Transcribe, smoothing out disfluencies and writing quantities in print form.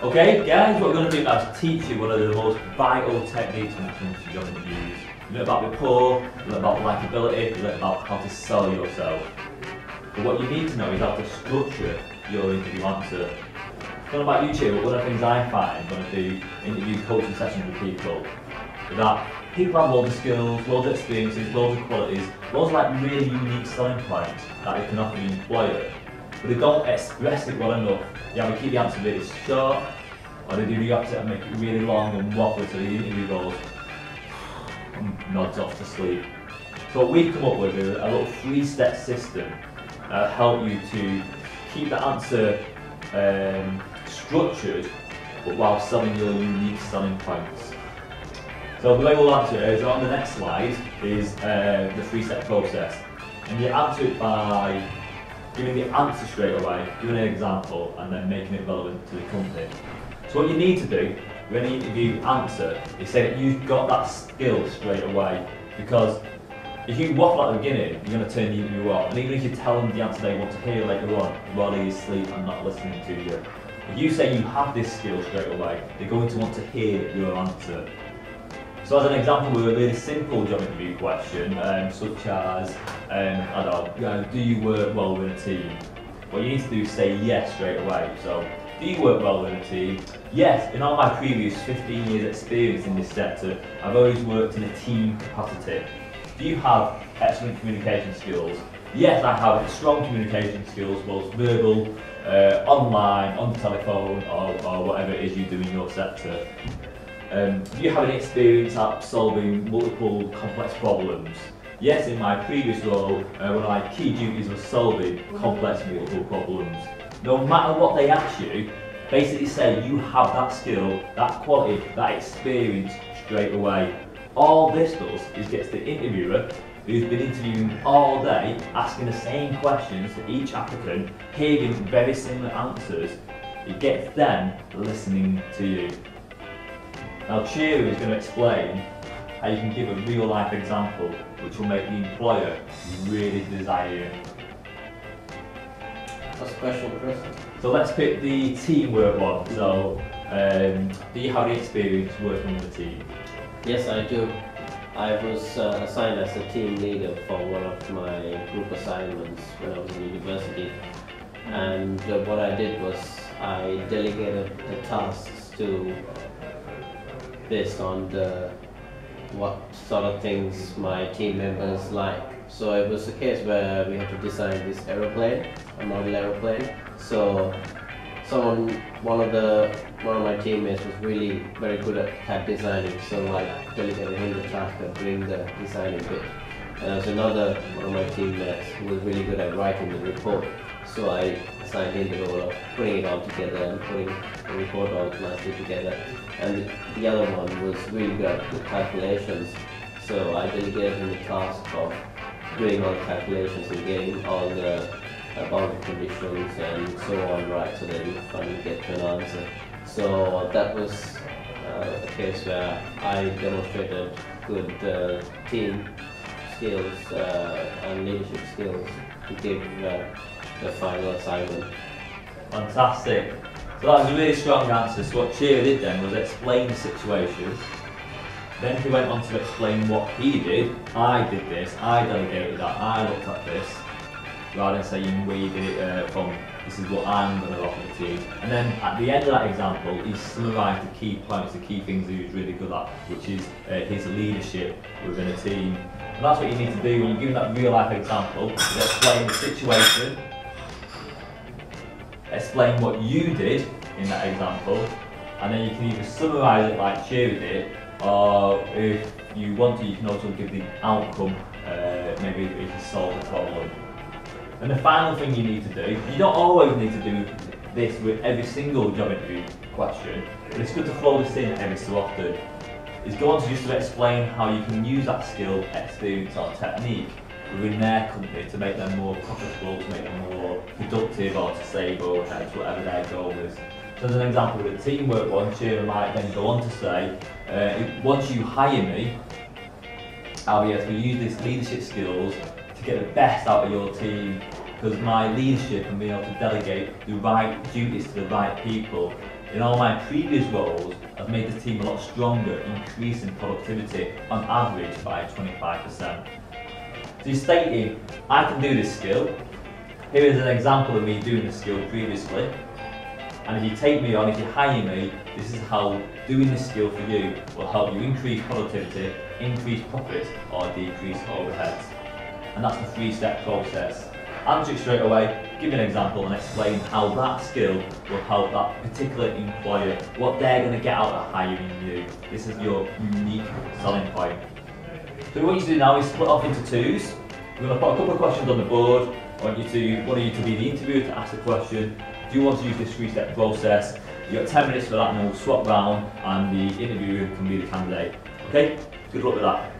Okay, guys, what we're going to do now is teach you one of the most vital techniques when it comes to job interviews. You learn about rapport, you learn about likability, you learn about how to sell yourself. But what you need to know is how to structure your interview answer. I don't know about you, Cheer, but one of the things I find when I do interview coaching sessions with people is that people have loads of skills, loads of experiences, loads of qualities, loads of like really unique selling points that they can offer the employer, but they don't express it well enough. They either keep the answer really short, or they do the opposite and make it really long and waffly so the interview goes nods off to sleep. So what we've come up with is a little 3-step system that'll help you to keep the answer structured, but while selling your unique selling points. So the way we'll answer it is on the next slide is the 3-step process, and you answer it by giving the answer straight away, giving an example, and then making it relevant to the company. So what you need to do when you interview answer is say that you've got that skill straight away, because if you waffle at the beginning, you're going to turn the interview off, and even if you tell them the answer they want to hear later on while they're asleep and not listening to you, if you say you have this skill straight away, they're going to want to hear your answer. So as an example with a really simple job interview question, such as, I don't know, do you work well with a team? What you need to do is say yes straight away. So, do you work well with a team? Yes, in all my previous 15 years experience in this sector, I've always worked in a team capacity. Do you have excellent communication skills? Yes, I have strong communication skills, both verbal, online, on the telephone, or whatever it is you do in your sector. Do you have any experience at solving multiple complex problems? Yes, in my previous role, one of my key duties was solving complex multiple problems. No matter what they ask you, basically say you have that skill, that quality, that experience straight away. All this does is gets the interviewer, who's been interviewing all day, asking the same questions to each applicant, hearing very similar answers, it gets them listening to you. Now Cheery is going to explain how you can give a real life example which will make the employer really desire you. What's the question, Chris? So let's pick the teamwork one. So do you have any experience working with a team? Yes, I do. I was assigned as a team leader for one of my group assignments when I was in university. And what I did was I delegated the tasks to based on what sort of things my team members like. So it was a case where we had to design this aeroplane, a model aeroplane. So one of my teammates was really very good at CAD designing, so I delegated him the task of doing the designing bit. And there was another one of my teammates who was really good at writing the report, so I assigned him the role of putting it all together and putting the report all nicely together. And the other one was really good at the calculations, so I delegated him the task of doing all the calculations and getting all the boundary conditions and so on right, so that you finally get to an answer. So that was a case where I demonstrated good team skills and leadership skills to give the final assignment. Fantastic. So that was a really strong answer. So what Cheer did then was explain the situation. Then he went on to explain what he did. I did this, I delegated that, I looked at this, rather than saying we did it from this is what I'm going to offer the team. And then at the end of that example, he summarised the key points, the key things he was really good at, which is his leadership within a team. And that's what you need to do when you're giving that real life example, is explain the situation, explain what you did in that example, and then you can either summarise it like Cheery did, or if you want to, you can also give the outcome, maybe if you solve the problem. And the final thing you need to do, you don't always need to do this with every single job interview question, but it's good to throw this in every so often, is go on to just to explain how you can use that skill, experience or technique within their company to make them more profitable, to make them more productive, or to save overheads, whatever their goal is. So as an example with the teamwork one, Cheery might then go on to say, once you hire me, I'll be able to use these leadership skills to get the best out of your team, because my leadership and being able to delegate the right duties to the right people in all my previous roles have made the team a lot stronger, increasing productivity on average by 25%. So you're stating, I can do this skill. Here is an example of me doing this skill previously. And if you take me on, if you hire me, this is how doing this skill for you will help you increase productivity, increase profits, or decrease overheads. And that's the 3-step process. Answer it straight away, give me an example and explain how that skill will help that particular employer, what they're going to get out of hiring you. This is your unique selling point. So what you do now is split off into twos. We're going to put a couple of questions on the board. I want you to be the interviewer to ask the question. Do you want to use this 3-step process? You've got 10 minutes for that and we'll swap round and the interviewer can be the candidate. Okay? Good luck with that.